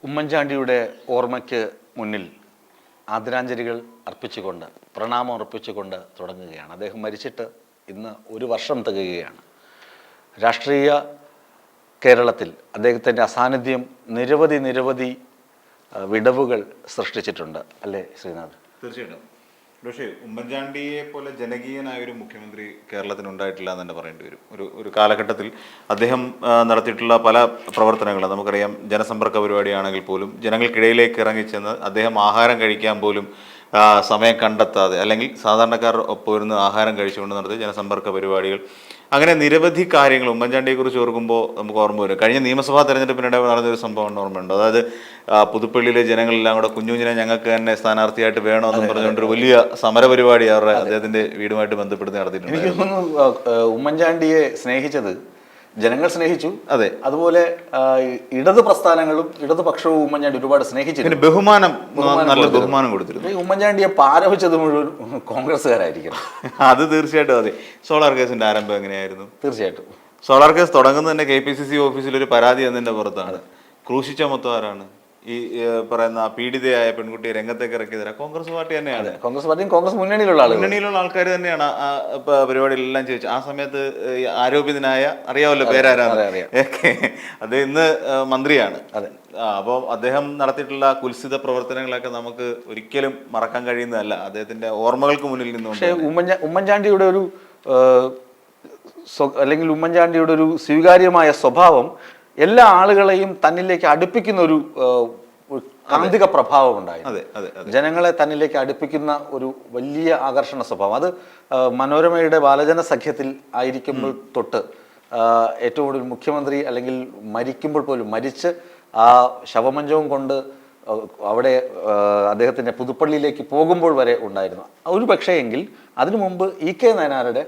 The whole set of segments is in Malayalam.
ഉമ്മൻചാണ്ടിയുടെ ഓർമ്മയ്ക്ക് മുന്നിൽ ആദരാഞ്ജലികൾ അർപ്പിച്ചുകൊണ്ട് പ്രണാമം അർപ്പിച്ചുകൊണ്ട് തുടങ്ങുകയാണ്. അദ്ദേഹം മരിച്ചിട്ട് ഇന്ന് ഒരു വർഷം തികയുകയാണ്. രാഷ്ട്രീയ കേരളത്തിൽ അദ്ദേഹത്തിൻ്റെ അസാന്നിധ്യം നിരവധി വിടവുകൾ സൃഷ്ടിച്ചിട്ടുണ്ട് അല്ലേ ശ്രീനാഥ്? തീർച്ചയായിട്ടും. പക്ഷേ ഉമ്മൻചാണ്ടിയെ പോലെ ജനകീയനായ ഒരു മുഖ്യമന്ത്രി കേരളത്തിന് ഉണ്ടായിട്ടില്ല എന്ന് തന്നെ പറയേണ്ടി വരും. ഒരു കാലഘട്ടത്തിൽ അദ്ദേഹം നടത്തിയിട്ടുള്ള പല പ്രവർത്തനങ്ങളും നമുക്കറിയാം. ജനസമ്പർക്ക പരിപാടിയാണെങ്കിൽ പോലും ജനങ്ങൾക്കിടയിലേക്ക് ഇറങ്ങിച്ചെന്ന് അദ്ദേഹം ആഹാരം കഴിക്കാൻ പോലും സമയം കണ്ടെത്താതെ, അല്ലെങ്കിൽ സാധാരണക്കാർ ഒപ്പം ഇരുന്ന് ആഹാരം കഴിച്ചുകൊണ്ട് നടത്തിയ ജനസമ്പർക്ക പരിപാടികൾ, അങ്ങനെ നിരവധി കാര്യങ്ങൾ ഉമ്മൻചാണ്ടിയെക്കുറിച്ച് ഓർക്കുമ്പോൾ നമുക്ക് ഓർമ്മ വരും. കഴിഞ്ഞ നിയമസഭാ തെരഞ്ഞെടുപ്പിനിടെ നടന്നൊരു സംഭവം ഓർമ്മയുണ്ട്. അതായത് പുതുപ്പള്ളിയിലെ ജനങ്ങളെല്ലാം കൂടെ കുഞ്ഞുഞ്ഞിനെ ഞങ്ങൾക്ക് തന്നെ സ്ഥാനാർത്ഥിയായിട്ട് വേണമെന്നും പറഞ്ഞുകൊണ്ടൊരു വലിയ സമരപരിപാടി അദ്ദേഹത്തിന്റെ വീടുമായിട്ട് ബന്ധപ്പെടുത്തി നടത്തിയിട്ടുണ്ട്. എനിക്ക് തോന്നുന്നു ഉമ്മൻചാണ്ടിയെ സ്നേഹിച്ചത് ജനങ്ങൾ സ്നേഹിച്ചു. അതെ, അതുപോലെ ഇടത് പ്രസ്ഥാനങ്ങളും ഇടതുപക്ഷവും ഉമ്മൻചാണ്ടി ഒരുപാട് സ്നേഹിച്ചിരുന്നു. നല്ല ബഹുമാനം കൊടുത്തിരുന്നു. ഉമ്മൻചാണ്ടിയെ പാരവച്ചത് മുഴുവൻ കോൺഗ്രസ്സുകാരായിരിക്കും. അത് തീർച്ചയായിട്ടും. അതെ, സോളാർ കേസിന്റെ ആരംഭം എങ്ങനെയായിരുന്നു? തീർച്ചയായിട്ടും സോളാർ കേസ് തുടങ്ങുന്നത് തന്നെ KPCC ഓഫീസിൽ ഒരു പരാതി എന്നതിന്റെ പുറത്താണ്. ക്രൂശിച്ച മൊത്തം ആരാണ്? ഈ പറയുന്ന പീഡിതയായ പെൺകുട്ടിയെ രംഗത്തേക്ക് ഇറക്കിയതരാ കോൺഗ്രസ് പാർട്ടി തന്നെയാണ്. കോൺഗ്രസ് പാർട്ടിയും കോൺഗ്രസ് മുന്നണിയിലുള്ള ആൾക്കാർ തന്നെയാണ് ആ പരിപാടിയിലെല്ലാം ചോദിച്ചു. ആ സമയത്ത് ആരോപിതനായ, അറിയാമല്ലോ പേരാരാണ്, അത് ഇന്ന് മന്ത്രിയാണ്. അപ്പോൾ അദ്ദേഹം നടത്തിയിട്ടുള്ള കുൽസിത പ്രവർത്തനങ്ങളൊക്കെ നമുക്ക് ഒരിക്കലും മറക്കാൻ കഴിയുന്നതല്ല. അദ്ദേഹത്തിന്റെ ഓർമ്മകൾക്ക് മുന്നിൽ നിന്നുകൊണ്ട് ഉമ്മൻചാണ്ടിയുടെ ഒരു അല്ലെങ്കിൽ ഉമ്മൻചാണ്ടിയുടെ ഒരു സ്വീകാര്യമായ സ്വഭാവം എല്ലാ ആളുകളെയും തന്നിലേക്ക് അടുപ്പിക്കുന്ന ഒരു കാന്തിക പ്രഭാവം ഉണ്ടായിരുന്നു. ജനങ്ങളെ തന്നിലേക്ക് അടുപ്പിക്കുന്ന ഒരു വലിയ ആകർഷണ സ്വഭാവം. അത് മനോരമയുടെ ബാലജന സഖ്യത്തിൽ ആയിരിക്കുമ്പോൾ തൊട്ട് ഏറ്റവും കൂടുതൽ മുഖ്യമന്ത്രി അല്ലെങ്കിൽ മരിക്കുമ്പോൾ പോലും മരിച്ച് ആ ശവമഞ്ചവും കൊണ്ട് അവിടെ അദ്ദേഹത്തിൻ്റെ പുതുപ്പള്ളിയിലേക്ക് പോകുമ്പോൾ വരെ ഉണ്ടായിരുന്നു. ഒരു പക്ഷേ എങ്കിൽ അതിനു മുമ്പ് EK നായനാരുടെ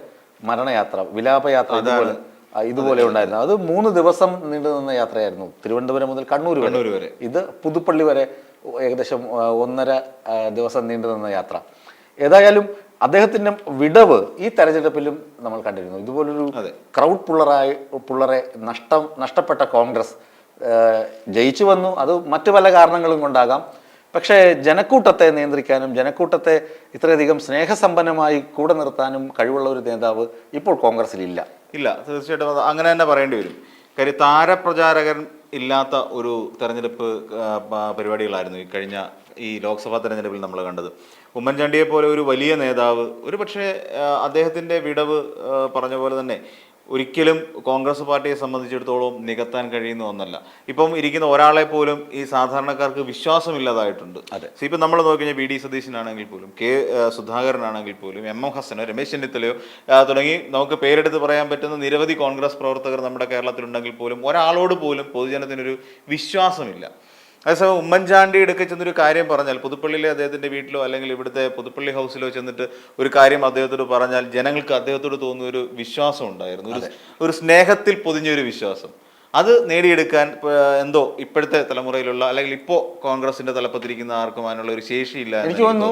മരണയാത്ര, വിലാപയാത്ര ഇതുപോലെ ഉണ്ടായിരുന്നു. അത് 3 ദിവസം നീണ്ടു നിന്ന യാത്രയായിരുന്നു. തിരുവനന്തപുരം മുതൽ കണ്ണൂർ വരെ. ഇത് പുതുപ്പള്ളി വരെ ഏകദേശം 1.5 ദിവസം നീണ്ടു നിന്ന യാത്ര. ഏതായാലും അദ്ദേഹത്തിന്റെ വിടവ് ഈ തെരഞ്ഞെടുപ്പിലും നമ്മൾ കണ്ടിരുന്നു. ഇതുപോലൊരു ക്രൗഡ് പുള്ളറെ നഷ്ടപ്പെട്ട കോൺഗ്രസ് ജയിച്ചു വന്നു. അത് മറ്റു പല കാരണങ്ങളും കൊണ്ടാകാം. പക്ഷേ ജനക്കൂട്ടത്തെ നിയന്ത്രിക്കാനും ജനക്കൂട്ടത്തെ ഇത്രയധികം സ്നേഹസമ്പന്നമായി കൂടെ നിർത്താനും കഴിവുള്ള ഒരു നേതാവ് ഇപ്പോൾ കോൺഗ്രസിലില്ല. തീർച്ചയായിട്ടും അങ്ങനെ തന്നെ പറയേണ്ടി വരും. കാര്യം താരപ്രചാരകൻ ഇല്ലാത്ത ഒരു തെരഞ്ഞെടുപ്പ് പരിപാടികളായിരുന്നു ഈ ലോക്സഭാ തെരഞ്ഞെടുപ്പിൽ നമ്മൾ കണ്ടത്. ഉമ്മൻചാണ്ടിയെ പോലെ ഒരു വലിയ നേതാവ്, ഒരു പക്ഷേ അദ്ദേഹത്തിൻ്റെ വിടവ് പറഞ്ഞ പോലെ തന്നെ ഒരിക്കലും കോൺഗ്രസ് പാർട്ടിയെ സംബന്ധിച്ചിടത്തോളം നികത്താൻ കഴിയുന്ന ഒന്നല്ല. ഇപ്പം ഇരിക്കുന്ന ഒരാളെ പോലും ഈ സാധാരണക്കാർക്ക് വിശ്വാസമില്ലാതായിട്ടുണ്ട്. ഇപ്പം നമ്മൾ നോക്കിക്കഴിഞ്ഞാൽ VD സതീശനാണെങ്കിൽ പോലും, K സുധാകരനാണെങ്കിൽ പോലും, MM ഹസനോ, രമേശ് ചെന്നിത്തലയോ തുടങ്ങി നമുക്ക് പേരെടുത്ത് പറയാൻ പറ്റുന്ന നിരവധി കോൺഗ്രസ് പ്രവർത്തകർ നമ്മുടെ കേരളത്തിലുണ്ടെങ്കിൽ പോലും ഒരാളോട് പോലും പൊതുജനത്തിനൊരു വിശ്വാസമില്ല. അതേസമയം ഉമ്മൻചാണ്ടി എടുക്കെ ചെന്നൊരു കാര്യം പറഞ്ഞാൽ, പുതുപ്പള്ളിയിലെ അദ്ദേഹത്തിന്റെ വീട്ടിലോ അല്ലെങ്കിൽ ഇവിടുത്തെ പുതുപ്പള്ളി ഹൗസിലോ ചെന്നിട്ട് ഒരു കാര്യം അദ്ദേഹത്തോട് പറഞ്ഞാൽ ജനങ്ങൾക്ക് അദ്ദേഹത്തോട് തോന്നുന്ന ഒരു വിശ്വാസം ഉണ്ടായിരുന്നു, ഒരു സ്നേഹത്തിൽ പൊതിഞ്ഞൊരു വിശ്വാസം. അത് നേടിയെടുക്കാൻ എന്തോ ഇപ്പോഴത്തെ തലമുറയിലുള്ള അല്ലെങ്കിൽ ഇപ്പോ കോൺഗ്രസിന്റെ തലപ്പത്തിരിക്കുന്ന ആർക്കും അതിനുള്ള ഒരു ശേഷിയില്ല. എനിക്ക് തോന്നുന്നു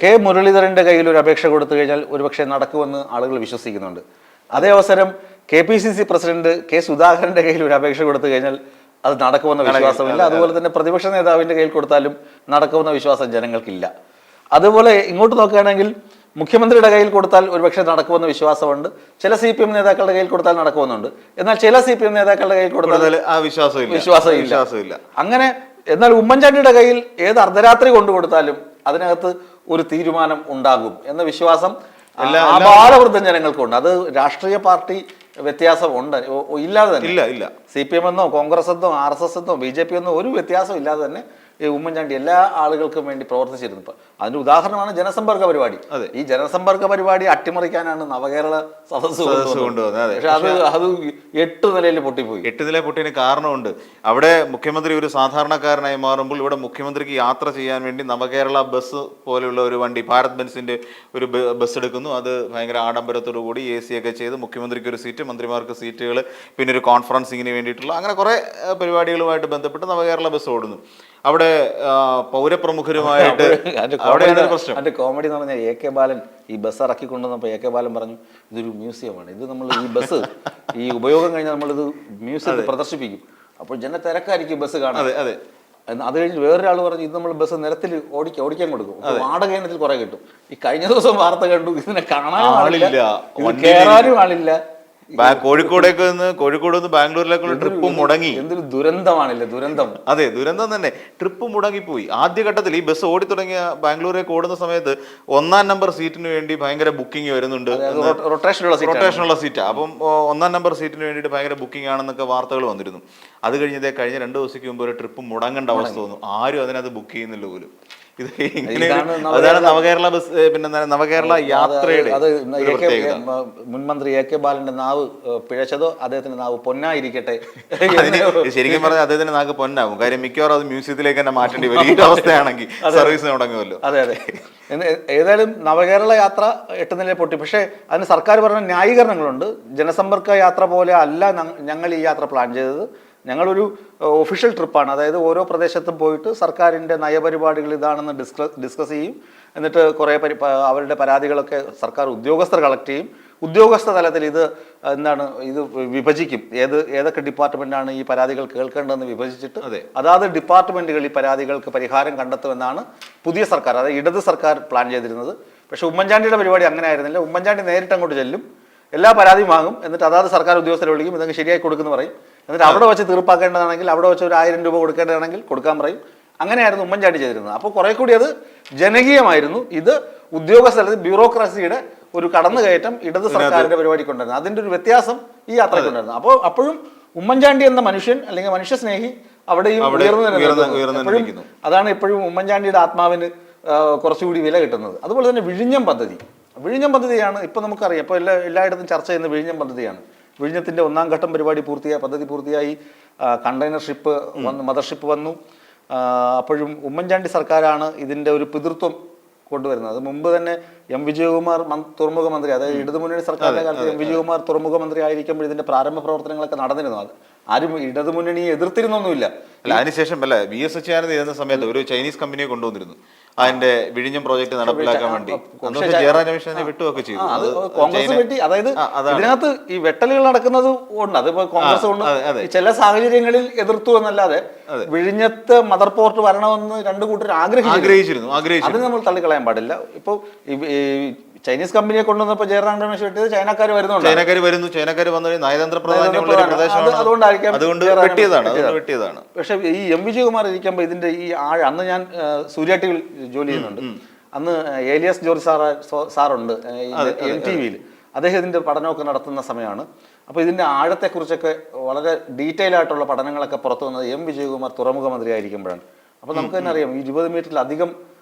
K മുരളീധരന്റെ കയ്യിൽ ഒരു അപേക്ഷ കൊടുത്തു കഴിഞ്ഞാൽ ഒരുപക്ഷെ നടക്കുമെന്ന് ആളുകൾ വിശ്വസിക്കുന്നുണ്ട്. അതേ അവസരം KPCC പ്രസിഡന്റ് K സുധാകരന്റെ കയ്യിൽ ഒരു അപേക്ഷ കൊടുത്തു കഴിഞ്ഞാൽ അത് നടക്കുമെന്ന വിശ്വാസമില്ല. അതുപോലെ തന്നെ പ്രതിപക്ഷ നേതാവിന്റെ കയ്യിൽ കൊടുത്താലും നടക്കുമെന്ന വിശ്വാസം ജനങ്ങൾക്കില്ല. അതുപോലെ ഇങ്ങോട്ട് നോക്കുകയാണെങ്കിൽ മുഖ്യമന്ത്രിയുടെ കയ്യിൽ കൊടുത്താൽ ഒരുപക്ഷെ നടക്കുമെന്ന വിശ്വാസമുണ്ട്. ചില CPM നേതാക്കളുടെ കയ്യിൽ കൊടുത്താൽ നടക്കുമെന്നുണ്ട്. എന്നാൽ ചില CPM നേതാക്കളുടെ കയ്യിൽ കൊടുത്താൽ ആ വിശ്വാസമില്ല. അങ്ങനെ എന്നാൽ ഉമ്മൻചാണ്ടിയുടെ കയ്യിൽ ഏത് അർദ്ധരാത്രി കൊണ്ടു കൊടുത്താലും അതിനകത്ത് ഒരു തീരുമാനം ഉണ്ടാകും എന്ന വിശ്വാസം ആബാലവൃദ്ധ ജനങ്ങൾക്കുണ്ട്. അത് രാഷ്ട്രീയ പാർട്ടി വ്യത്യാസം ഉണ്ട് ഇല്ലാതെ തന്നെ ഇല്ല. CPM എന്നോ കോൺഗ്രസ് എന്നോ RSS എന്നോ BJP എന്നോ ഒരു വ്യത്യാസം ഇല്ലാതെ തന്നെ ഈ ഉമ്മൻചാണ്ടി എല്ലാ ആളുകൾക്കും വേണ്ടി പ്രവർത്തിച്ചിരുന്നു. അതിന്റെ ഉദാഹരണമാണ് ജനസമ്പർക്ക പരിപാടി. ഈ ജനസമ്പർക്ക പരിപാടി അട്ടിമറിക്കാനാണ് നവകേരള സദസ്സ് കൊണ്ടുവന്നത്. പക്ഷെ അത് 8 നിലയിൽ പൊട്ടിപ്പോയി. 8 നില പൊട്ടിയതിന് കാരണമുണ്ട്. അവിടെ മുഖ്യമന്ത്രി ഒരു സാധാരണക്കാരനായി മാറുമ്പോൾ ഇവിടെ മുഖ്യമന്ത്രിക്ക് യാത്ര ചെയ്യാൻ വേണ്ടി നവകേരള ബസ് പോലെയുള്ള ഒരു വണ്ടി, ഭാരത് ബെൻസിന്റെ ഒരു ബസ് എടുക്കുന്നു. അത് ഭയങ്കര ആഡംബരത്തോടു കൂടി AC ഒക്കെ ചെയ്ത് മുഖ്യമന്ത്രിക്ക് ഒരു സീറ്റ്, മന്ത്രിമാർക്ക് സീറ്റുകൾ, പിന്നെ ഒരു കോൺഫറൻസിങ്ങിന് വേണ്ടിയിട്ടുള്ള അങ്ങനെ കുറെ പരിപാടികളുമായിട്ട് ബന്ധപ്പെട്ട് നവകേരള ബസ് ഓടുന്നു. അവിടെ പൗരപ്രമുഖരുമായിട്ട് പ്രശ്നം. അതിന്റെ കോമഡി എന്ന് പറഞ്ഞാൽ AK ബാലൻ ഈ ബസ് ഇറക്കി കൊണ്ടുവന്നപ്പോൾ AK ബാലൻ പറഞ്ഞു, ഇതൊരു മ്യൂസിയമാണ്, ഇത് നമ്മൾ ഈ ബസ് ഈ ഉപയോഗം കഴിഞ്ഞാൽ നമ്മളിത് മ്യൂസിയത്തിൽ പ്രദർശിപ്പിക്കും. അപ്പോൾ ജനത്തിരക്കായിരിക്കും ബസ് കാണാൻ. അതെ അതെ. അത് കഴിഞ്ഞ് വേറൊരാൾ പറഞ്ഞു ഇത് നമ്മൾ ബസ് നിരത്തിൽ ഓടിക്കാൻ കൊടുക്കും, വാടക ഇനത്തിൽ കുറെ കിട്ടും. ഈ കഴിഞ്ഞ ദിവസം വാർത്ത കണ്ടു, ഇതിനെ കാണാനും ആളില്ല, കയറാനും ആളില്ല. കോഴിക്കോട് നിന്ന് ബാംഗ്ലൂരിലേക്കുള്ള ട്രിപ്പ് മുടങ്ങി. എന്തൊരു ദുരന്തമാണില്ലേ, ദുരന്തം. അതെ, ദുരന്തം തന്നെ. ട്രിപ്പ് മുടങ്ങിപ്പോയി. ആദ്യഘട്ടത്തിൽ ഈ ബസ് ഓടി തുടങ്ങിയ ബാംഗ്ലൂരേക്ക് ഓടുന്ന സമയത്ത് 1-ാം നമ്പർ സീറ്റിന് വേണ്ടി ഭയങ്കര ബുക്കിംഗ് വരുന്നുണ്ട്, റൊട്ടേഷനുള്ള സീറ്റാ. അപ്പം 1-ാം നമ്പർ സീറ്റിന് വേണ്ടിയിട്ട് ഭയങ്കര ബുക്കിംഗ് ആണെന്നൊക്കെ വാർത്തകൾ വന്നിരുന്നു. അത് കഴിഞ്ഞ 2 ദിവസത്തേക്ക് മുമ്പ് ഒരു ട്രിപ്പ് മുടങ്ങേണ്ട അവസ്ഥ തോന്നുന്നു. ആരും അതിനകത്ത് ബുക്ക് ചെയ്യുന്നില്ല പോലും. ഇത് അതാണ് നവകേരള ബസ്, പിന്നെ നവകേരള യാത്രയുടെ. അത് മുൻമന്ത്രി എ കെ ബാലന്റെ നാവ് പിഴച്ചതോ അദ്ദേഹത്തിന്റെ നാവ് പൊന്നായിരിക്കട്ടെ. ശരിക്കും പറഞ്ഞാൽ അദ്ദേഹത്തിന്റെ നാക്ക് പൊന്നാകും. കാര്യം മിക്കവാറും അത് മ്യൂസിയത്തിലേക്ക് തന്നെ മാറ്റേണ്ടി വരും ഈ അവസ്ഥയാണെങ്കിൽ. സർവീസ് തുടങ്ങുമല്ലോ. അതെ അതെ. ഏതായാലും നവകേരള യാത്ര 8 നില പൊട്ടി. പക്ഷേ അതിന് സർക്കാർ പറഞ്ഞ ന്യായീകരണങ്ങളുണ്ട്. ജനസമ്പർക്ക യാത്ര പോലെ അല്ല ഞങ്ങൾ ഈ യാത്ര പ്ലാൻ ചെയ്തത്. ഞങ്ങളൊരു ഒഫീഷ്യൽ ട്രിപ്പാണ്. അതായത് ഓരോ പ്രദേശത്തും പോയിട്ട് സർക്കാരിൻ്റെ നയപരിപാടികൾ ഇതാണെന്ന് ഡിസ്കസ് ചെയ്യും. എന്നിട്ട് കുറേ അവരുടെ പരാതികളൊക്കെ സർക്കാർ ഉദ്യോഗസ്ഥർ കളക്ട് ചെയ്യും. ഉദ്യോഗസ്ഥ തലത്തിൽ ഇത് വിഭജിക്കും. ഏതൊക്കെ ഡിപ്പാർട്ട്മെൻറ്റാണ് ഈ പരാതികൾ കേൾക്കേണ്ടതെന്ന് വിഭജിച്ചിട്ട് അതാത് ഡിപ്പാർട്ട്മെൻറ്റുകൾ ഈ പരാതികൾക്ക് പരിഹാരം കണ്ടെത്തുമെന്നാണ് പുതിയ സർക്കാർ, അതായത് ഇടത് സർക്കാർ പ്ലാൻ ചെയ്തിരുന്നത്. പക്ഷേ ഉമ്മൻചാണ്ടിയുടെ പരിപാടി അങ്ങനെ ആയിരുന്നില്ല. ഉമ്മൻചാണ്ടി നേരിട്ട് അങ്ങോട്ട് ചെല്ലും, എല്ലാ പരാതിയും വാങ്ങും, എന്നിട്ട് അതാത് സർക്കാർ ഉദ്യോഗസ്ഥരെ വിളിക്കും, ഇതൊക്കെ ശരിയായി കൊടുക്കുന്നു പറയും. എന്നിട്ട് അവിടെ വെച്ച് തീർപ്പാക്കേണ്ടതാണെങ്കിൽ അവിടെ വെച്ച് ഒരു 1000 രൂപ കൊടുക്കേണ്ടതാണെങ്കിൽ കൊടുക്കാൻ പറയും. അങ്ങനെയായിരുന്നു ഉമ്മൻചാണ്ടി ചെയ്തിരുന്നത്. അപ്പോൾ കുറെ കൂടി അത് ജനകീയമായിരുന്നു. ഇത് ഉദ്യോഗസ്ഥ ബ്യൂറോക്രസിയുടെ ഒരു കടന്നുകയറ്റം ഇടത് സർക്കാരിന്റെ പരിപാടിക്കുണ്ടായിരുന്നു. അതിന്റെ ഒരു വ്യത്യാസം ഈ യാത്രയ്ക്കുണ്ടായിരുന്നു. അപ്പോഴും ഉമ്മൻചാണ്ടി എന്ന മനുഷ്യൻ അല്ലെങ്കിൽ മനുഷ്യ സ്നേഹി അവിടെയും ഉയർന്നു. അതാണ് എപ്പോഴും ഉമ്മൻചാണ്ടിയുടെ ആത്മാവിന് കുറച്ചുകൂടി വില കിട്ടുന്നത്. അതുപോലെ തന്നെ വിഴിഞ്ഞം പദ്ധതിയാണ് ഇപ്പൊ നമുക്കറിയാം. ഇപ്പോൾ എല്ലായിടത്തും ചർച്ച ചെയ്യുന്ന വിഴിഞ്ഞം പദ്ധതിയാണ്. വിഴിഞ്ഞത്തിന്റെ 1-ാം ഘട്ടം പദ്ധതി പൂർത്തിയായി. കണ്ടെയ്നർ ഷിപ്പ് വന്നു, മദർഷിപ്പ് വന്നു. അപ്പോഴും ഉമ്മൻചാണ്ടി സർക്കാരാണ് ഇതിന്റെ ഒരു പിതൃത്വം കൊണ്ടുവരുന്നത്. അത് മുമ്പ് തന്നെ എം വിജയകുമാർ തുറമുഖ മന്ത്രി, അതായത് ഇടതുമുന്നണി സർക്കാരിന്റെ കാലത്ത് എം വിജയകുമാർ തുറമുഖ മന്ത്രി ആയിരിക്കുമ്പോൾ ഇതിന്റെ പ്രാരംഭ പ്രവർത്തനങ്ങളൊക്കെ നടന്നിരുന്നു. അത് ആരും ഇടതുമുന്നണിയെ എതിർത്തിരുന്നൊന്നുമില്ല. അല്ല, അതിനുശേഷം VS അച്യുതാനന്ദൻ ഇരുന്ന സമയത്ത് ഒരു ചൈനീസ് കമ്പനിയെ കൊണ്ടുവന്നിരുന്നു അതിന്റെ വിഴിഞ്ഞം പ്രോജക്ട് നടപ്പിലാക്കാൻ വേണ്ടി. വിട്ടുമൊക്കെ ചെയ്തു. കോൺഗ്രസ് വെട്ടി. അതായത് ഇതിനകത്ത് ഈ വെട്ടലുകൾ നടക്കുന്നത് ഉണ്ട്. അതിപ്പോ കോൺഗ്രസ് കൊണ്ട് ചില സാഹചര്യങ്ങളിൽ എതിർത്തു എന്നല്ലാതെ വിഴിഞ്ഞത്ത് മദർ പോർട്ട് വരണമെന്ന് 2 കൂട്ടർ ആഗ്രഹിച്ചിരുന്നു. അത് നമ്മൾ തള്ളിക്കളയാൻ പാടില്ല. ഇപ്പൊ ചൈനീസ് കമ്പനിയെ കൊണ്ടുവന്നപ്പോൾ ജയറാം രമേശ് വെട്ടിയത് ചൈനക്കാർ വരുന്നു. ചൈനക്കാർ വന്ന് നയതന്ത്ര വെട്ടിയതാണ്. പക്ഷെ ഈ എം വിജയകുമാർ ഇരിക്കുമ്പോൾ ഇതിന്റെ ഈ അന്ന് ഞാൻ സൂര്യ ടി വിയിൽ ജോലി ചെയ്യുന്നുണ്ട്. അന്ന് ഏലിയസ് ജോർജ് സാറുണ്ട് NTV-യിൽ. അദ്ദേഹം ഇതിന്റെ പഠനമൊക്കെ നടത്തുന്ന സമയമാണ്. അപ്പോൾ ഇതിന്റെ ആഴത്തെക്കുറിച്ചൊക്കെ വളരെ ഡീറ്റെയിൽ ആയിട്ടുള്ള പഠനങ്ങളൊക്കെ പുറത്തു വന്നത് എം വിജയകുമാർ തുറമുഖ മന്ത്രി ആയിരിക്കുമ്പോഴാണ്. അപ്പോൾ നമുക്ക് തന്നെ അറിയാം, 20 മീറ്ററിലധികം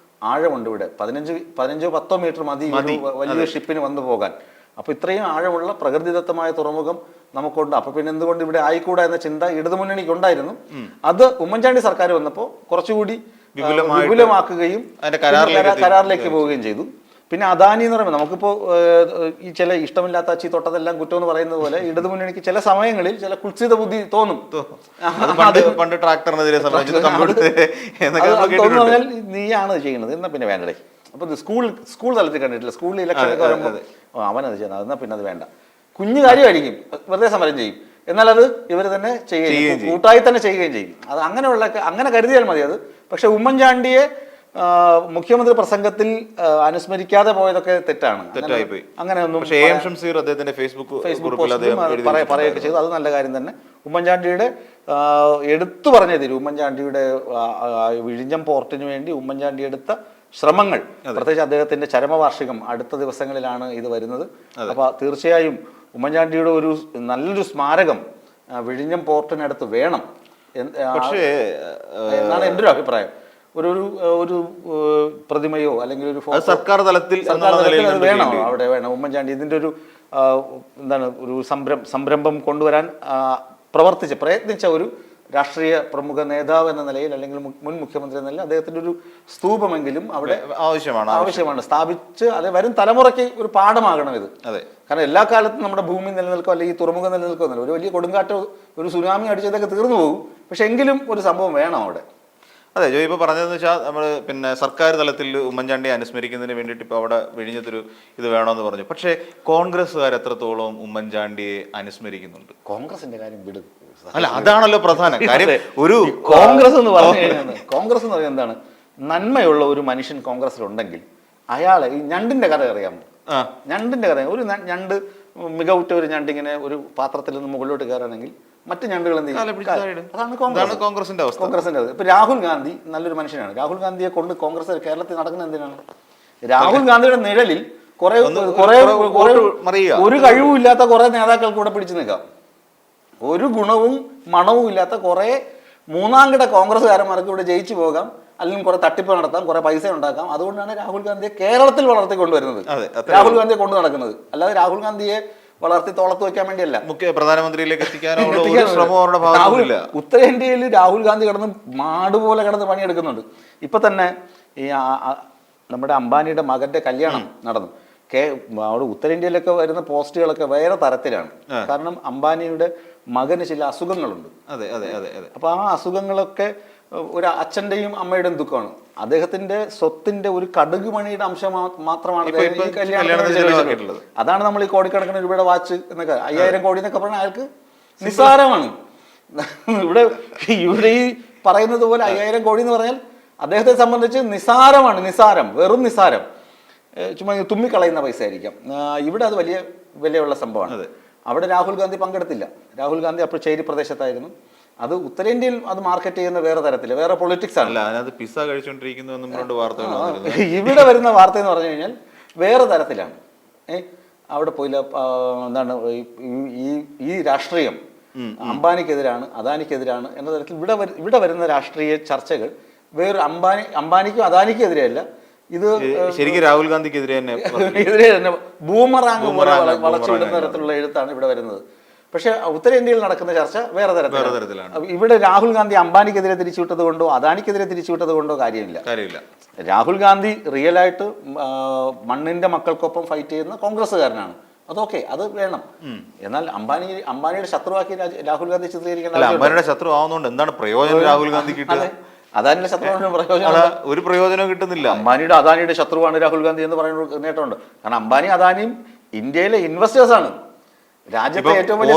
ആഴമുണ്ട് ഇവിടെ. 15-10 മീറ്റർ മതി വലിയ ഷിപ്പിന് വന്നു പോകാൻ. അപ്പോൾ ഇത്രയും ആഴമുള്ള പ്രകൃതിദത്തമായ തുറമുഖം നമുക്കുണ്ട്. അപ്പൊ പിന്നെ എന്തുകൊണ്ട് ഇവിടെ ആയിക്കൂടാ എന്ന ചിന്ത ഇടതുമുന്നണിക്ക് ഉണ്ടായിരുന്നു. അത് ഉമ്മൻചാണ്ടി സർക്കാർ വന്നപ്പോൾ കുറച്ചുകൂടി വിപുലമാക്കുകയും കരാറിലേക്ക് പോവുകയും ചെയ്തു. പിന്നെ അദാനി എന്ന് പറയുമ്പോൾ നമുക്കിപ്പോൾ ഈ ചില ഇഷ്ടമില്ലാത്ത അച്ചി തൊട്ടതെല്ലാം കുറ്റം എന്ന് പറയുന്നത് പോലെ ഇടതുമുന്നണിക്ക് ചില സമയങ്ങളിൽ ചില കുത്സിത ബുദ്ധി തോന്നും. പറഞ്ഞാൽ നീയാണ് ചെയ്യുന്നത് എന്നാ പിന്നെ വേണ്ടേ. അപ്പൊ സ്കൂൾ തലത്തിൽ കണ്ടിട്ടില്ല, സ്കൂളിൽ ഇലക്ഷൻ ഒക്കെ വരുമ്പോൾ അവനത് ചെയ്യുന്നത്, എന്നാ പിന്നെ അത് വേണ്ട. കുഞ്ഞു കാര്യമായിരിക്കും, വെറുതെ സമരം ചെയ്യും. എന്നാൽ അത് ഇവർ തന്നെ ചെയ്യുകയും കൂട്ടായി തന്നെ ചെയ്യുകയും ചെയ്യും. അത് അങ്ങനെ കരുതിയാൽ മതി അത്. പക്ഷെ ഉമ്മൻചാണ്ടിയെ മുഖ്യമന്ത്രി പ്രസംഗത്തിൽ അനുസ്മരിക്കാതെ പോയതൊക്കെ തെറ്റാണ്. അങ്ങനെയൊന്നും പറയുകയൊക്കെ ചെയ്തു. അത് നല്ല കാര്യം തന്നെ. ഉമ്മൻചാണ്ടിയുടെ എടുത്തു പറഞ്ഞേ തീരും. ഉമ്മൻചാണ്ടിയുടെ വിഴിഞ്ഞം പോർട്ടിന് വേണ്ടി ഉമ്മൻചാണ്ടി എടുത്ത ശ്രമങ്ങൾ, പ്രത്യേകിച്ച് അദ്ദേഹത്തിന്റെ ചരമവാർഷികം അടുത്ത ദിവസങ്ങളിലാണ് ഇത് വരുന്നത്. അപ്പൊ തീർച്ചയായും ഉമ്മൻചാണ്ടിയുടെ ഒരു നല്ലൊരു സ്മാരകം വിഴിഞ്ഞം പോർട്ടിനടുത്ത് വേണം എന്നാണ് എൻ്റെ ഒരു അഭിപ്രായം. ഒരു പ്രതിമയോ അല്ലെങ്കിൽ ഒരു സർക്കാർ തലത്തിൽ വേണം, അവിടെ വേണം. ഉമ്മൻചാണ്ടി ഇതിന്റെ ഒരു ഒരു സംരംഭം കൊണ്ടുവരാൻ പ്രയത്നിച്ച ഒരു രാഷ്ട്രീയ പ്രമുഖ നേതാവ് എന്ന നിലയിൽ അല്ലെങ്കിൽ മുൻ മുഖ്യമന്ത്രി എന്ന നിലയിൽ അദ്ദേഹത്തിന്റെ ഒരു സ്തൂപമെങ്കിലും അവിടെ ആവശ്യമാണ് സ്ഥാപിച്ച്. അത് വരും തലമുറയ്ക്ക് ഒരു പാഠമാകണം ഇത്. കാരണം എല്ലാ കാലത്തും നമ്മുടെ ഭൂമി നിലനിൽക്കോ അല്ലെങ്കിൽ ഈ തുറമുഖം നിലനിൽക്കുമെന്നല്ല. ഒരു വലിയ കൊടുങ്കാറ്റോ ഒരു സുനാമി അടിച്ചതൊക്കെ തീർന്നു പോകും. പക്ഷെ എങ്കിലും ഒരു സംഭവം വേണം അവിടെ. അതെ, ജോയി ഇപ്പോൾ പറഞ്ഞതെന്ന് വെച്ചാൽ നമ്മൾ പിന്നെ സർക്കാർ തലത്തിൽ ഉമ്മൻചാണ്ടിയെ അനുസ്മരിക്കുന്നതിന് വേണ്ടിയിട്ട് ഇപ്പോൾ അവിടെ വിഴിഞ്ഞത്തൊരു ഇത് വേണമെന്ന് പറഞ്ഞു. പക്ഷേ കോൺഗ്രസ്സുകാർ എത്രത്തോളം ഉമ്മൻചാണ്ടിയെ അനുസ്മരിക്കുന്നുണ്ട്? കോൺഗ്രസിന്റെ കാര്യം വിടും. അല്ല, അതാണല്ലോ പ്രധാന കാര്യം. ഒരു കോൺഗ്രസ് എന്ന് പറഞ്ഞു കഴിഞ്ഞാൽ കോൺഗ്രസ് എന്ന് പറയുന്നത് എന്താണ്? നന്മയുള്ള ഒരു മനുഷ്യൻ കോൺഗ്രസിലുണ്ടെങ്കിൽ അയാളെ, ഈ ഞണ്ടിന്റെ കഥ അറിയാമോ? ഞണ്ടിന്റെ കഥ, ഒരു ഞണ്ട് മികവുറ്റ ഒരു ഞണ്ട് ഇങ്ങനെ ഒരു പാത്രത്തിൽ നിന്ന് മുകളിലോട്ട് കയറാണെങ്കിൽ മറ്റു ഞണ്ടുകൾ എന്ത് ചെയ്യും? അതാണ് കോൺഗ്രസിന്റെ അവസ്ഥ. കോൺഗ്രസിന്റെ ഇപ്പൊ രാഹുൽ ഗാന്ധി നല്ലൊരു മനുഷ്യനാണ്. രാഹുൽ ഗാന്ധിയെ കൊണ്ട് കോൺഗ്രസ് കേരളത്തിൽ നടക്കുന്നത് എന്തിനാണ്? രാഹുൽ ഗാന്ധിയുടെ നിഴലിൽ ഒരു കഴിവുമില്ലാത്ത കുറെ നേതാക്കൾ കൂടെ പിടിച്ചു നിൽക്കാം. ഒരു ഗുണവും മണവും ഇല്ലാത്ത കുറെ മൂന്നാംകിട കോൺഗ്രസ്സുകാരന്മാർക്ക് ഇവിടെ ജയിച്ചു പോകാം, അല്ലെങ്കിൽ കുറെ തട്ടിപ്പ് നടത്താം, കുറെ പൈസ ഉണ്ടാക്കാം. അതുകൊണ്ടാണ് രാഹുൽ ഗാന്ധിയെ കേരളത്തിൽ വളർത്തിക്കൊണ്ടുവരുന്നത്, രാഹുൽ ഗാന്ധിയെ കൊണ്ടു നടക്കുന്നത്. അല്ലാതെ രാഹുൽ ഗാന്ധിയെ വളർത്തി തോളത്ത് വെക്കാൻ വേണ്ടിയല്ല, പ്രധാനമന്ത്രിയിലേക്ക് എത്തിക്കാനുള്ള ശ്രമം അവരുടെ ഭാഗത്തില്ല. ഉത്തരേന്ത്യയിൽ രാഹുൽ ഗാന്ധി കിടന്ന് മാടുപോലെ കിടന്ന് പണിയെടുക്കുന്നുണ്ട്. ഇപ്പൊ തന്നെ ഈ നമ്മുടെ അംബാനിയുടെ മകന്റെ കല്യാണം നടന്നു. അവിടെ ഉത്തരേന്ത്യയിലൊക്കെ വരുന്ന പോസ്റ്റുകളൊക്കെ വേറെ തരത്തിലാണ്. കാരണം അംബാനിയുടെ മകന് ചില അസുഖങ്ങളുണ്ട്. അപ്പൊ ആ അസുഖങ്ങളൊക്കെ ഒരു അച്ഛന്റെയും അമ്മയുടെയും ദുഃഖമാണ്. അദ്ദേഹത്തിന്റെ സ്വത്തിന്റെ ഒരു കടുക് മണിയുടെ അംശം മാത്രമാണ് ഈ കല്യാണത്തിന്. അതാണ് നമ്മൾ ഈ കോടിക്കണക്കിന് രൂപയുടെ വാച്ച് എന്നൊക്കെ 5000 കോടി എന്നൊക്കെ പറഞ്ഞാൽ അയാൾക്ക് നിസ്സാരമാണ്. ഇവിടെ ഈ പറയുന്നത് പോലെ 5000 കോടി എന്ന് പറഞ്ഞാൽ അദ്ദേഹത്തെ സംബന്ധിച്ച് നിസ്സാരമാണ്. നിസ്സാരം, വെറും നിസ്സാരം, ചുമ്മാ തുമ്മിക്കളയുന്ന പൈസ ആയിരിക്കാം. ഇവിടെ അത് വലിയ വിലയുള്ള സംഭവമാണ്. അവിടെ രാഹുൽ ഗാന്ധി പങ്കെടുത്തില്ല. രാഹുൽ ഗാന്ധി അപ്പോൾ ചേരി പ്രദേശത്തായിരുന്നു. അത് ഉത്തരേന്ത്യയിൽ അത് മാർക്കറ്റ് ചെയ്യുന്ന വേറെ തരത്തില്, വേറെ പൊളിറ്റിക്സ് ആണ്. പിസ്സ കഴിച്ചുകൊണ്ടിരിക്കുന്നു വാർത്തകൾ. ഇവിടെ വരുന്ന വാർത്ത എന്ന് പറഞ്ഞു കഴിഞ്ഞാൽ വേറെ തരത്തിലാണ്. അവിടെ പോയില്ല, എന്താണ് ഈ രാഷ്ട്രീയം അംബാനിക്കെതിരാണ്, അദാനിക്കെതിരാണ് എന്ന തരത്തിൽ ഇവിടെ വരുന്ന രാഷ്ട്രീയ ചർച്ചകൾ വേറെ അംബാനിക്കും അദാനിക്കും എതിരെയല്ല. ഇത് ശരിക്കും രാഹുൽ ഗാന്ധിക്കെതിരെ തന്നെ ബൂമറാങ് വളച്ചുവിടുന്ന തരത്തിലുള്ള എഴുത്താണ് ഇവിടെ വരുന്നത്. പക്ഷെ ഉത്തരേന്ത്യയിൽ നടക്കുന്ന ചർച്ച വേറെ തരത്തിലാണ്. ഇവിടെ രാഹുൽ ഗാന്ധി അംബാനിക്കെതിരെ തിരിച്ചുവിട്ടത് കൊണ്ടോ അദാനിക്കെതിരെ തിരിച്ചുവിട്ടത് കൊണ്ടോ കാര്യമില്ല. രാഹുൽ ഗാന്ധി റിയലായിട്ട് മണ്ണിന്റെ മക്കൾക്കൊപ്പം ഫൈറ്റ് ചെയ്യുന്ന കോൺഗ്രസ്സുകാരനാണ്. അതൊക്കെ അത് വേണം. എന്നാൽ അംബാനിയുടെ ശത്രുവാക്കി രാഹുൽ ഗാന്ധി ചിത്രീകരിക്കേണ്ട. അംബാനിയുടെ ശത്രു ആവുന്നതുകൊണ്ട് എന്താണ് പ്രയോജനം രാഹുൽ ഗാന്ധിക്ക്? അദാനിയുടെ ശത്രുവാണ് പ്രയോജനം, ഒരു പ്രയോജനവും കിട്ടുന്നില്ല. അദാനിയുടെ ശത്രുവാണ് രാഹുൽ ഗാന്ധി എന്ന് പറയുന്ന നേട്ടമുണ്ട്. കാരണം അംബാനി അദാനിയും ഇന്ത്യയിലെ ഇൻവെസ്റ്റേഴ്സ് ആണ്. രാജ്യത്തെ ഏറ്റവും വലിയ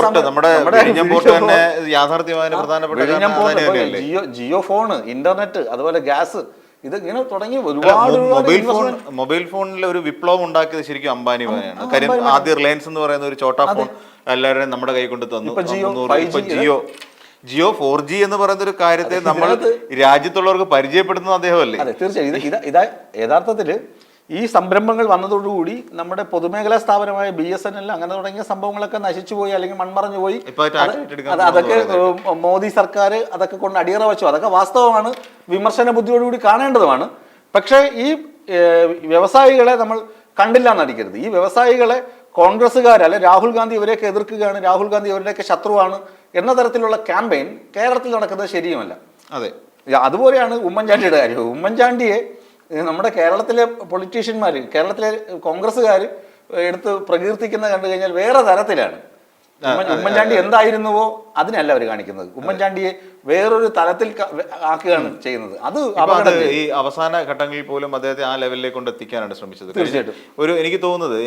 ജിയോ ഫോണ്, ഇന്റർനെറ്റ്, അതുപോലെ ഗ്യാസ്, ഇത് ഇങ്ങനെ തുടങ്ങി ഒരുപാട് മൊബൈൽ ഫോണിലെ ഒരു വിപ്ലവം ഉണ്ടാക്കിയത് ശരിക്കും അംബാനി ആണ്. കാര്യം ആദ്യം റിലയൻസ് എന്ന് പറയുന്ന ഒരു ചോട്ടാ ഫോൺ എല്ലാവരെയും നമ്മുടെ കൈ കൊണ്ട് തന്നു. ജിയോ 4G എന്ന് പറയുന്ന ഒരു കാര്യത്തെ നമ്മൾ രാജ്യത്തുള്ളവർക്ക് പരിചയപ്പെടുത്തുന്ന അദ്ദേഹമല്ലേ? അതെ, തീർച്ചയായും. ഇതാ യഥാർത്ഥത്തില് ഈ സംരംഭങ്ങൾ വന്നതോടുകൂടി നമ്മുടെ പൊതുമേഖലാ സ്ഥാപനമായ BSNL അങ്ങനെ തുടങ്ങിയ സംഭവങ്ങളൊക്കെ നശിച്ചുപോയി, അല്ലെങ്കിൽ മൺമറഞ്ഞു പോയി. അതൊക്കെ മോദി സർക്കാർ അതൊക്കെ കൊണ്ട് അടിയറ വെച്ചു. അതൊക്കെ വാസ്തവമാണ്, വിമർശന ബുദ്ധിയോടുകൂടി കാണേണ്ടതുമാണ്. പക്ഷേ ഈ വ്യവസായികളെ നമ്മൾ കണ്ടില്ല എന്നടിക്കരുത്. ഈ വ്യവസായികളെ കോൺഗ്രസ്സുകാരല്ല, രാഹുൽ ഗാന്ധി ഇവരെയൊക്കെ എതിർക്കുകയാണ്, രാഹുൽ ഗാന്ധി ഇവരുടെയൊക്കെ ശത്രുവാണ് എന്ന തരത്തിലുള്ള ക്യാമ്പയിൻ കേരളത്തിൽ നടക്കുന്നത് ശരിയുമല്ല. അതുപോലെയാണ് ഉമ്മൻചാണ്ടിയുടെ കാര്യം. ഉമ്മൻചാണ്ടിയെ നമ്മുടെ കേരളത്തിലെ പൊളിറ്റീഷ്യന്മാർ, കേരളത്തിലെ കോൺഗ്രസ്സുകാർ എടുത്ത് പ്രകീർത്തിക്കുന്ന കണ്ടു കഴിഞ്ഞാൽ വേറെ തരത്തിലാണ്. ഉമ്മൻചാണ്ടി എന്തായിരുന്നുവോ അതിനല്ല അവർ കാണിക്കുന്നത്. ഉമ്മൻചാണ്ടിയെ വേറൊരു തലത്തിൽ ആക്കുകയാണ് ചെയ്യുന്നത്. അത് ഈ അവസാന ഘട്ടങ്ങളിൽ പോലും അദ്ദേഹത്തെ ആ ലെവലിലേക്ക് കൊണ്ട് എത്തിക്കാനാണ് ശ്രമിച്ചത്. തീർച്ചയായിട്ടും. എനിക്ക് തോന്നുന്നത്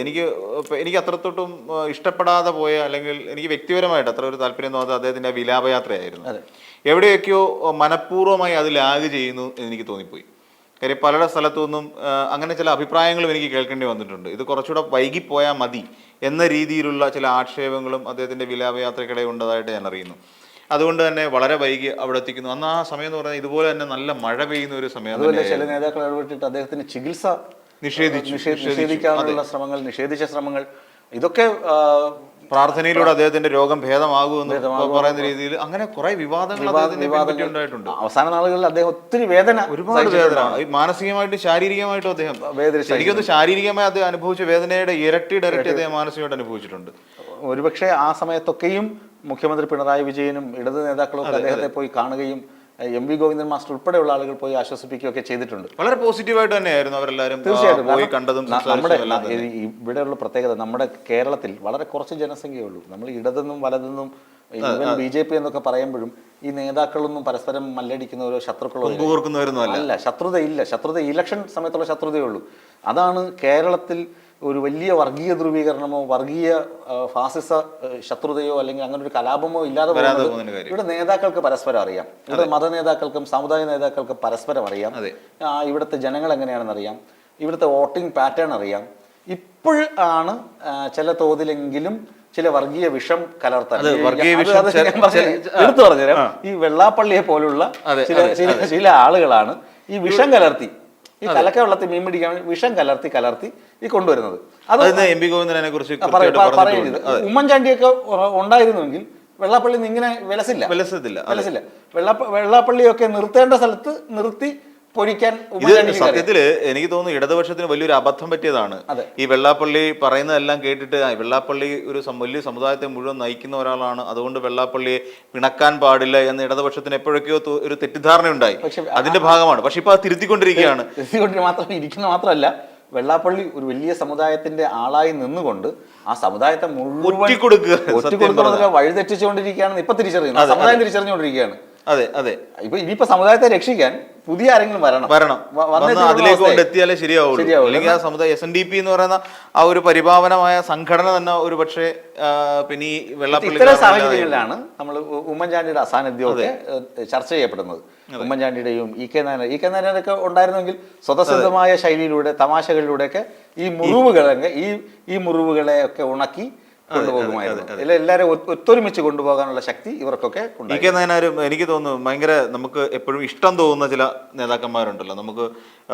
എനിക്ക് അത്രത്തോട്ടും ഇഷ്ടപ്പെടാതെ പോയ, അല്ലെങ്കിൽ എനിക്ക് വ്യക്തിപരമായിട്ട് അത്ര ഒരു താല്പര്യം തോന്നാത്ത അദ്ദേഹത്തിന്റെ വിലാപയാത്രയായിരുന്നു. എവിടെയൊക്കെയോ മനഃപൂർവ്വമായി അത് ലാഗ് ചെയ്യുന്നു എന്ന് എനിക്ക് തോന്നിപ്പോയി. കാര്യം പല സ്ഥലത്തു നിന്നും അങ്ങനെ ചില അഭിപ്രായങ്ങളും എനിക്ക് കേൾക്കേണ്ടി വന്നിട്ടുണ്ട്. ഇത് കുറച്ചുകൂടെ വൈകിപ്പോയാൽ മതി എന്ന രീതിയിലുള്ള ചില ആക്ഷേപങ്ങളും അദ്ദേഹത്തിന്റെ വിലാപയാത്രയ്ക്കിടെ ഉണ്ടതായിട്ട് ഞാൻ അറിയുന്നു. അതുകൊണ്ട് തന്നെ വളരെ വൈകി അവിടെ എത്തിക്കുന്നു. അന്ന് ആ സമയം എന്ന് പറഞ്ഞാൽ ഇതുപോലെ തന്നെ നല്ല മഴ പെയ്യുന്ന ഒരു സമയം. ചില നേതാക്കൾ ഇടപെട്ടിട്ട് അദ്ദേഹത്തിന് ചികിത്സ നിഷേധിക്കാനുള്ള ശ്രമങ്ങൾ, നിഷേധിച്ച ശ്രമങ്ങൾ, ഇതൊക്കെ പ്രാർത്ഥനയിലൂടെ അദ്ദേഹത്തിന്റെ രോഗം ഭേദമാകുമെന്ന് പറയുന്ന രീതിയിൽ അങ്ങനെ കുറെ വിവാദങ്ങൾ ഉണ്ടായിട്ടുണ്ട്. അവസാന നാളുകളിൽ അദ്ദേഹം ഒത്തിരി ഒരുപാട് വേദന, മാനസികമായിട്ടും ശാരീരികമായിട്ടും അദ്ദേഹം എനിക്കൊന്ന് ശാരീരികമായി അദ്ദേഹം അനുഭവിച്ച വേദനയുടെ ഇരട്ടി അദ്ദേഹം മാനസികമായിട്ട് അനുഭവിച്ചിട്ടുണ്ട്. ഒരുപക്ഷെ ആ സമയത്തൊക്കെയും മുഖ്യമന്ത്രി പിണറായി വിജയനും ഇടത് നേതാക്കളും അദ്ദേഹത്തെ പോയി കാണുകയും MV ഗോവിന്ദൻ മാസ്റ്റർ ഉൾപ്പെടെയുള്ള ആളുകൾ പോയി ആശ്വസിപ്പിക്കുകയൊക്കെ ചെയ്തിട്ടുണ്ട്. വളരെ പോസിറ്റീവായിട്ട് തന്നെയായിരുന്നു അവരെല്ലാവരും. തീർച്ചയായിട്ടും. നമ്മുടെ ഇവിടെയുള്ള പ്രത്യേകത, നമ്മുടെ കേരളത്തിൽ വളരെ കുറച്ച് ജനസംഖ്യയുള്ളൂ. നമ്മൾ ഇടതെന്നും വലതെന്നും BJP എന്നൊക്കെ പറയുമ്പോഴും ഈ നേതാക്കളൊന്നും പരസ്പരം മല്ലടിക്കുന്നവരോ ശത്രുക്കളോ അല്ല. ശത്രുത ഇലക്ഷൻ സമയത്തുള്ള ശത്രുതയേ ഉള്ളൂ. അതാണ് കേരളത്തിൽ ഒരു വലിയ വർഗീയ ധ്രുവീകരണമോ വർഗീയ ഫാസിസ ശത്രുതയോ അല്ലെങ്കിൽ അങ്ങനെ ഒരു കലാപമോ ഇല്ലാതെ പോകുന്നത് ഇവിടെ നേതാക്കൾക്ക് പരസ്പരം അറിയാം. ഇവിടെ മത നേതാക്കൾക്കും സമുദായ നേതാക്കൾക്കും പരസ്പരം അറിയാം. ഇവിടുത്തെ ജനങ്ങൾ എങ്ങനെയാണെന്ന് അറിയാം. ഇവിടുത്തെ വോട്ടിംഗ് പാറ്റേൺ അറിയാം. ഇപ്പോഴാണ് ചില തോതിലെങ്കിലും ചില വർഗീയ വിഷം കലർത്താൻ എടുത്തു പറഞ്ഞുതരാം. ഈ വെള്ളാപ്പള്ളിയെ പോലുള്ള ചില ആളുകളാണ് ഈ വിഷം കലർത്തി, ഈ കലക്ക വെള്ളത്തിൽ മീൻ പിടിക്കാൻ വിഷം കലർത്തി ഈ കൊണ്ടുവരുന്നത്. അത് പറയുന്നത് ഉമ്മൻചാണ്ടിയൊക്കെ ഉണ്ടായിരുന്നുവെങ്കിൽ വെള്ളാപ്പള്ളി ഇങ്ങനെ വിലസില്ല. വെള്ളാപ്പള്ളിയൊക്കെ നിർത്തേണ്ട സ്ഥലത്ത് നിർത്തി പൊരിക്കാൻ. സത്യത്തില് എനിക്ക് തോന്നുന്നു ഇടതുപക്ഷത്തിന് വലിയൊരു അബദ്ധം പറ്റിയതാണ്. ഈ വെള്ളാപ്പള്ളി പറയുന്നതെല്ലാം കേട്ടിട്ട് വെള്ളാപ്പള്ളി ഒരു വലിയ സമുദായത്തെ മുഴുവൻ നയിക്കുന്ന ഒരാളാണ്, അതുകൊണ്ട് വെള്ളാപ്പള്ളിയെ പിണക്കാൻ പാടില്ല എന്ന് ഇടതുപക്ഷത്തിന് എപ്പോഴൊക്കെയോ ഒരു തെറ്റിദ്ധാരണ ഉണ്ടായി. അതിന്റെ ഭാഗമാണ്. പക്ഷെ ഇപ്പൊ അത് തിരുത്തിക്കൊണ്ടിരിക്കുകയാണ്. മാത്രമല്ല, വെള്ളാപ്പള്ളി ഒരു വലിയ സമുദായത്തിന്റെ ആളായി നിന്നുകൊണ്ട് ആ സമുദായത്തെ മുഴുവൻ ഒറ്റിക്കൊടുക്കുക വഴിതെറ്റിച്ചുകൊണ്ടിരിക്കുകയാണെന്ന് ഇപ്പൊ തിരിച്ചറിയുന്നു. സമുദായം തിരിച്ചറിഞ്ഞുകൊണ്ടിരിക്കുകയാണ്. ഇപ്പൊ ഇനിയിപ്പോ സമുദായത്തെ രക്ഷിക്കാൻ പുതിയ ആരെങ്കിലും വരണം. അതിലേക്ക് കൊണ്ടെത്തിയാലേ ശരിയാവുള്ളൂ. അല്ലെങ്കിൽ ആ സമുദായ SNDP എന്ന് പറയുന്ന ആ ഒരു പരിപാവനമായ സംഘടന തന്നെ ഒരു പക്ഷേ പിന്നെ ഈ വെള്ളാപ്പള്ളി ഇത്തരം സാഹചര്യങ്ങളിലാണ് നമ്മൾ ഉമ്മൻചാണ്ടിയുടെ അസാന്നിധ്യമൊക്കെ ചർച്ച ചെയ്യപ്പെടുന്നത്. ഉമ്മൻചാണ്ടിയുടെയും ഇ കെ നായനാരൊക്കെ ഉണ്ടായിരുന്നെങ്കിൽ സ്വതസിദ്ധമായ ശൈലിയിലൂടെ തമാശകളിലൂടെയൊക്കെ ഈ മുറിവുകളെ ഒക്കെ ഉണക്കി കൊണ്ടുപോകുമായിരുന്നു. എല്ലാവരും ഒത്തൊരുമിച്ച് കൊണ്ടുപോകാനുള്ള ശക്തി ഇവർക്കൊക്കെ ഇ കെ നായനാരും എനിക്ക് തോന്നുന്നു ഭയങ്കര നമുക്ക് എപ്പോഴും ഇഷ്ടം തോന്നുന്ന ചില നേതാക്കന്മാരുണ്ടല്ലോ. നമുക്ക്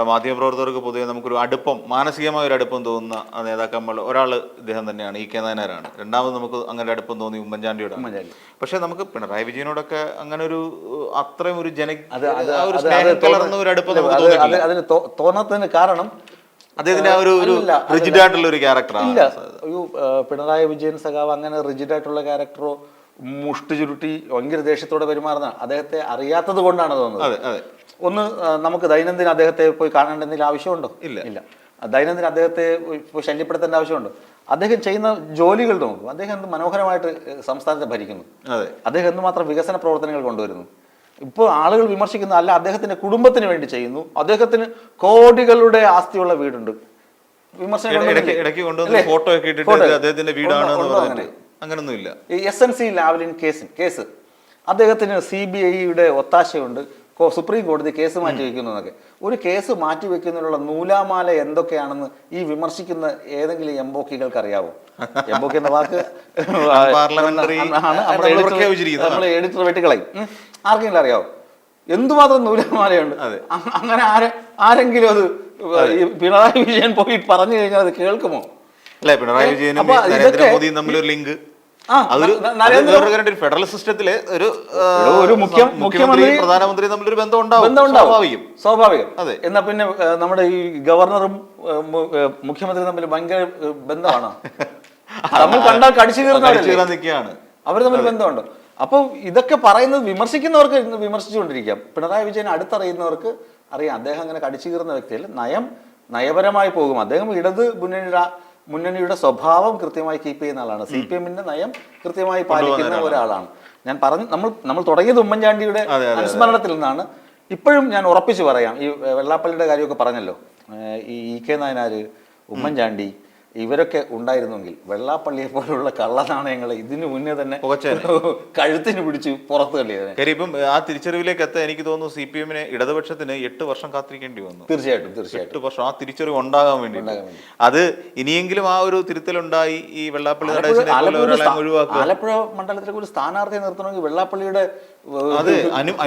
മാധ്യമപ്രവർത്തകർക്ക് പൊതുവെ നമുക്കൊരു അടുപ്പം, മാനസികമായ ഒരു അടുപ്പം തോന്നുന്ന നേതാക്കന്മാർ ഒരാൾ ഇദ്ദേഹം തന്നെയാണ്, ഇ കെ നായനാരാണ്. രണ്ടാമത് നമുക്ക് അങ്ങനെ അടുപ്പം തോന്നി ഉമ്മൻചാണ്ടിയോട്. പക്ഷെ നമുക്ക് പിണറായി വിജയനോടൊക്കെ അങ്ങനെ ഒരു അത്രയും ഒരു കലർന്ന ഒരു അടുപ്പം നമുക്ക് തോന്നിയിട്ടില്ല. അതിന് തോന്നാത്തതിന് കാരണം അദ്ദേഹത്തിന്റെ ഒരു റിജിഡ് ആയിട്ടുള്ള ഒരു ക്യാരക്ടറാണ്. പിണറായി വിജയൻ സഖാവ് അങ്ങനെ റിജിഡ് ആയിട്ടുള്ള ക്യാരക്ടറോ മുഷ്ടി ചുരുട്ടി ഭയങ്കര ദേഷ്യത്തോടെ പെരുമാറുന്ന അദ്ദേഹത്തെ അറിയാത്തത് കൊണ്ടാണ് തോന്നുന്നത്. ഒന്ന് നമുക്ക് ദൈനംദിന അദ്ദേഹത്തെ പോയി കാണേണ്ടതിൽ ആവശ്യമുണ്ടോ? ഇല്ല. ദൈനംദിന അദ്ദേഹത്തെ പോയി ശല്യപ്പെടുത്തേണ്ട ആവശ്യമുണ്ടോ? അദ്ദേഹം ചെയ്യുന്ന ജോലികൾ നോക്കും. അദ്ദേഹം എന്ത് മനോഹരമായിട്ട് സംസ്ഥാനത്തെ ഭരിക്കുന്നു. അദ്ദേഹം എന്തുമാത്രം വികസന പ്രവർത്തനങ്ങൾ കൊണ്ടുവരുന്നു. ഇപ്പോൾ ആളുകൾ വിമർശിക്കുന്ന അല്ല, അദ്ദേഹത്തിന്റെ കുടുംബത്തിന് വേണ്ടി ചെയ്യുന്നു. അദ്ദേഹത്തിന് കോടികളുടെ ആസ്തിയുള്ള വീടുണ്ട്. അങ്ങനൊന്നുമില്ല. SNC ലാവ്ലിൻ കേസ് അദ്ദേഹത്തിന് CBIയുടെ ഒത്താശയുണ്ട്. സുപ്രീം കോടതി കേസ് മാറ്റി വെക്കുന്നു എന്നൊക്കെ. ഒരു കേസ് മാറ്റി വെക്കുന്നതിനുള്ള നൂലാമാല എന്തൊക്കെയാണെന്ന് ഈ വിമർശിക്കുന്ന ഏതെങ്കിലും എംബോക്കികൾക്ക് അറിയാവോ? എംബോക്കി എന്ന വാക്ക് നമ്മൾ എഡിറ്റർ വെട്ടിക്കളയും. ആർക്കെങ്കിലും അറിയാവോ എന്തുമാത്രം നൂലാമാലയുണ്ട്? അങ്ങനെ ആരെങ്കിലും അത് പിണറായി വിജയൻ പോയി പറഞ്ഞു കഴിഞ്ഞാൽ അത് കേൾക്കുമോ? അല്ലെ, പിണറായി വിജയനും നരേന്ദ്രമോദിയും തമ്മിലൊരു ലിങ്ക് ഫെഡറൽ സിസ്റ്റത്തില് ഒരു മുഖ്യമന്ത്രി പ്രധാനമന്ത്രി തമ്മിലൊരു ബന്ധം ഉണ്ടാവും. സ്വാഭാവികം. അതെ. എന്നാ പിന്നെ നമ്മുടെ ഈ ഗവർണറും മുഖ്യമന്ത്രി തമ്മിൽ ഭയങ്കര ബന്ധമാണോ? നമ്മൾ കണ്ടാൽ കടിച്ചു കീറുന്നതാണ്. അവർ തമ്മിൽ ബന്ധമുണ്ടോ? അപ്പോൾ ഇതൊക്കെ പറയുന്നത് വിമർശിക്കുന്നവർക്ക് വിമർശിച്ചുകൊണ്ടിരിക്കാം. പിണറായി വിജയൻ അടുത്തറിയുന്നവർക്ക് അറിയാം അദ്ദേഹം അങ്ങനെ കടിച്ചു കീറുന്ന വ്യക്തിയല്ല. നയപരമായി പോകും. അദ്ദേഹം ഇടത് മുന്നണിയുടെ സ്വഭാവം കൃത്യമായി കീപ്പ് ചെയ്യുന്ന ആളാണ്. CPMന്റെ നയം കൃത്യമായി പാലിക്കുന്ന ഒരാളാണ്. ഞാൻ നമ്മൾ തുടങ്ങിയത് ഉമ്മൻചാണ്ടിയുടെ അനുസ്മരണത്തിൽ നിന്നാണ്. ഇപ്പോഴും ഞാൻ ഉറപ്പിച്ചു പറയാം, ഈ വെള്ളാപ്പള്ളിയുടെ കാര്യമൊക്കെ പറഞ്ഞല്ലോ, ഈ ഇ കെ നായനാര്, ഉമ്മൻചാണ്ടി ഇവരൊക്കെ ഉണ്ടായിരുന്നെങ്കിൽ വെള്ളാപ്പള്ളിയെ പോലുള്ള കള്ളനാണയങ്ങളെ ഇതിനു മുന്നേ തന്നെ കഴുത്തിന് പിടിച്ച് പുറത്തു തള്ളിയത്. കാര്യം ഇപ്പം ആ തിരിച്ചറിവിലേക്ക് എത്താൻ എനിക്ക് തോന്നുന്നു CPMന് ഇടതുപക്ഷത്തിന് 8 വർഷം കാത്തിരിക്കേണ്ടി വന്നു. തീർച്ചയായിട്ടും 8 വർഷം ആ തിരിച്ചറിവ് ഉണ്ടാകാൻ വേണ്ടി. അത് ഇനിയെങ്കിലും ആ ഒരു തിരുത്തലുണ്ടായി ഈ വെള്ളാപ്പള്ളി ആലപ്പുഴ മണ്ഡലത്തിലേക്ക് ഒരു സ്ഥാനാർത്ഥിയെ നിർത്തണമെങ്കിൽ വെള്ളാപ്പള്ളിയുടെ അത്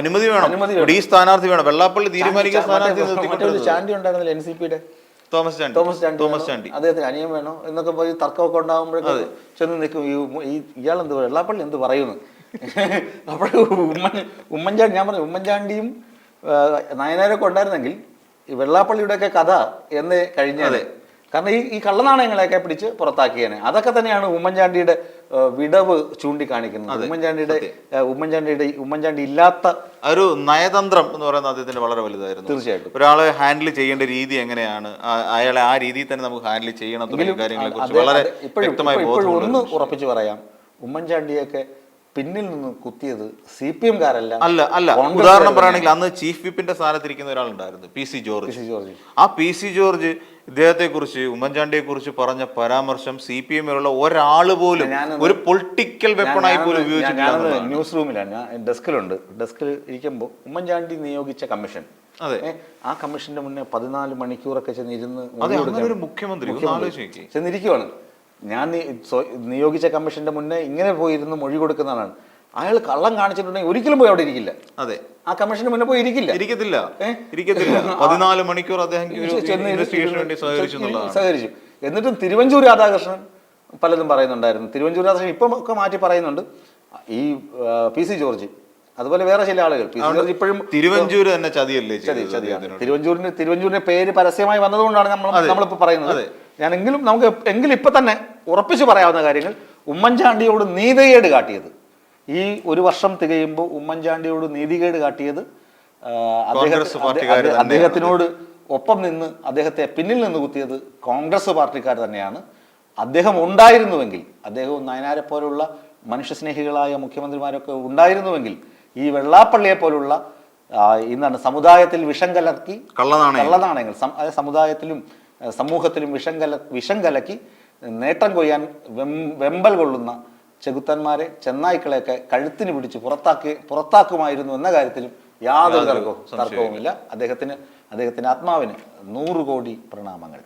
അനുമതി വേണം. ഈ സ്ഥാനാർത്ഥി വേണം. വെള്ളാപ്പള്ളി തീരുമാനിക്കുന്ന സ്ഥാനാർത്ഥി ചാണ്ടി ഉണ്ടായിരുന്നില്ല NCPയുടെ തോമസ് ചാണ്ടി. അദ്ദേഹത്തിന് അനിയൻ വേണോ എന്നൊക്കെ പോയി തർക്കമൊക്കെ ഉണ്ടാകുമ്പോഴേക്കും ചെന്ന് നിൽക്കും ഇയാൾ എന്ത് വെള്ളാപ്പള്ളി എന്ത് പറയുന്നു. അപ്പോൾ ഉമ്മൻചാണ്ടി, ഞാൻ പറഞ്ഞു ഉമ്മൻചാണ്ടിയും നയനാരൊക്കെ ഉണ്ടായിരുന്നെങ്കിൽ ഈ വെള്ളാപ്പള്ളിയുടെയൊക്കെ കഥ എന്നേ കഴിഞ്ഞാലേ. കാരണം ഈ കള്ളനാണയങ്ങളെയൊക്കെ പിടിച്ച് പുറത്താക്കിയേനെ. അതൊക്കെ തന്നെയാണ് ഉമ്മൻചാണ്ടിയുടെ വിടവ് ചൂണ്ടിക്കാണിക്കുന്നത്. ഉമ്മൻചാണ്ടി ഇല്ലാത്ത ഒരു നയതന്ത്രം എന്ന് പറയുന്നത് അദ്ദേഹത്തിന് വളരെ വലുതായിരുന്നു. തീർച്ചയായിട്ടും ഒരാളെ ഹാൻഡിൽ ചെയ്യേണ്ട രീതി എങ്ങനെയാണ്, അയാളെ ആ രീതിയിൽ തന്നെ നമുക്ക് ഹാൻഡിൽ ചെയ്യണം തുടങ്ങിയ കാര്യങ്ങളെ കുറിച്ച് വളരെ വ്യക്തമായി ഒന്ന് ഉറപ്പിച്ചു പറയാം. ഉമ്മൻചാണ്ടിയൊക്കെ പിന്നിൽ നിന്ന് കുത്തിയത് CPM കാരല്ല. അല്ല ഉദാഹരണം പറയുകയാണെങ്കിൽ അന്ന് ചീഫ് വിപ്പിന്റെ സ്ഥാനത്തിരിക്കുന്ന ഒരാളുണ്ടായിരുന്നു, PC ജോർജ്. ആ PC ജോർജ് ഇദ്ദേഹത്തെ കുറിച്ച്, ഉമ്മൻചാണ്ടിയെ കുറിച്ച് പറഞ്ഞ പരാമർശം CPM-ലുള്ള ഒരാള് പോലും ഒരു പൊളിറ്റിക്കൽ വെപ്പണായി പോലും ഉപയോഗിച്ചിട്ടില്ല. ന്യൂസ് റൂമിലാണ്, ഞാൻ ഡെസ്കിൽ ഇരിക്കുമ്പോൾ ഉമ്മൻചാണ്ടി നിയോഗിച്ച കമ്മീഷൻ, അതെ, ആ കമ്മീഷന്റെ മുന്നേ 14 മണിക്കൂറൊക്കെ ചെന്നിരുന്ന് ഒരു മുഖ്യമന്ത്രി ചെന്നിരിക്കുവാണ്. ഞാൻ നിയോഗിച്ച കമ്മീഷന്റെ മുന്നേ ഇങ്ങനെ പോയിരുന്ന് മൊഴി കൊടുക്കുന്നതാണ്. അയാൾ കള്ളം കാണിച്ചിട്ടുണ്ടെങ്കിൽ ഒരിക്കലും പോയി അവിടെ ഇരിക്കില്ല. അതെ, ആ കമ്മീഷന്റെ മുന്നേ പോയി ഇരിക്കത്തില്ല. 14 മണിക്കൂർ അദ്ദേഹം സഹകരിച്ചു. എന്നിട്ടും തിരുവഞ്ചൂർ രാധാകൃഷ്ണൻ പലതും പറയുന്നുണ്ടായിരുന്നു. തിരുവഞ്ചൂർ രാധാകൃഷ്ണൻ ഇപ്പം ഒക്കെ മാറ്റി പറയുന്നുണ്ട്. ഈ PC ജോർജ്, അതുപോലെ വേറെ ചില ആളുകൾ, PC ജോർജ് ഇപ്പോഴും തിരുവഞ്ചൂർ തന്നെ ചതിയല്ലേ, ചതിയാണ്. തിരുവഞ്ചൂരിന്റെ പേര് പരസ്യമായി വന്നതുകൊണ്ടാണ് നമ്മളിപ്പോൾ പറയുന്നത്. എങ്കിലും ഇപ്പൊ തന്നെ ഉറപ്പിച്ചു പറയാവുന്ന കാര്യങ്ങൾ, ഉമ്മൻചാണ്ടിയോട് നീതികേട് കാട്ടിയത്, ഈ 1 വർഷം തികയുമ്പോൾ ഉമ്മൻചാണ്ടിയോട് നീതികേട് കാട്ടിയത് അദ്ദേഹത്തിനോട് ഒപ്പം നിന്ന് അദ്ദേഹത്തെ പിന്നിൽ നിന്ന് കുത്തിയത് കോൺഗ്രസ് പാർട്ടിക്കാർ തന്നെയാണ്. അദ്ദേഹം ഉണ്ടായിരുന്നുവെങ്കിൽ, അദ്ദേഹവും നയനാരെ പോലുള്ള മനുഷ്യസ്നേഹികളായ മുഖ്യമന്ത്രിമാരൊക്കെ ഉണ്ടായിരുന്നുവെങ്കിൽ, ഈ വെള്ളാപ്പള്ളിയെ പോലുള്ള സമുദായത്തിൽ വിഷം കലക്കി കള്ളനാണയങ്ങൾ സമുദായത്തിലും സമൂഹത്തിലും വിഷം കലക്കി നേട്ടം കൊയ്യാൻ വെമ്പൽ കൊള്ളുന്ന ചെകുത്തന്മാരെ, ചെന്നായ്ക്കളെയൊക്കെ കഴുത്തിന് പിടിച്ച് പുറത്താക്കുമായിരുന്നു എന്ന കാര്യത്തിലും യാതൊരു തർക്കവുമില്ല. അദ്ദേഹത്തിന്റെ ആത്മാവിന് 100 കോടി പ്രണാമങ്ങൾ.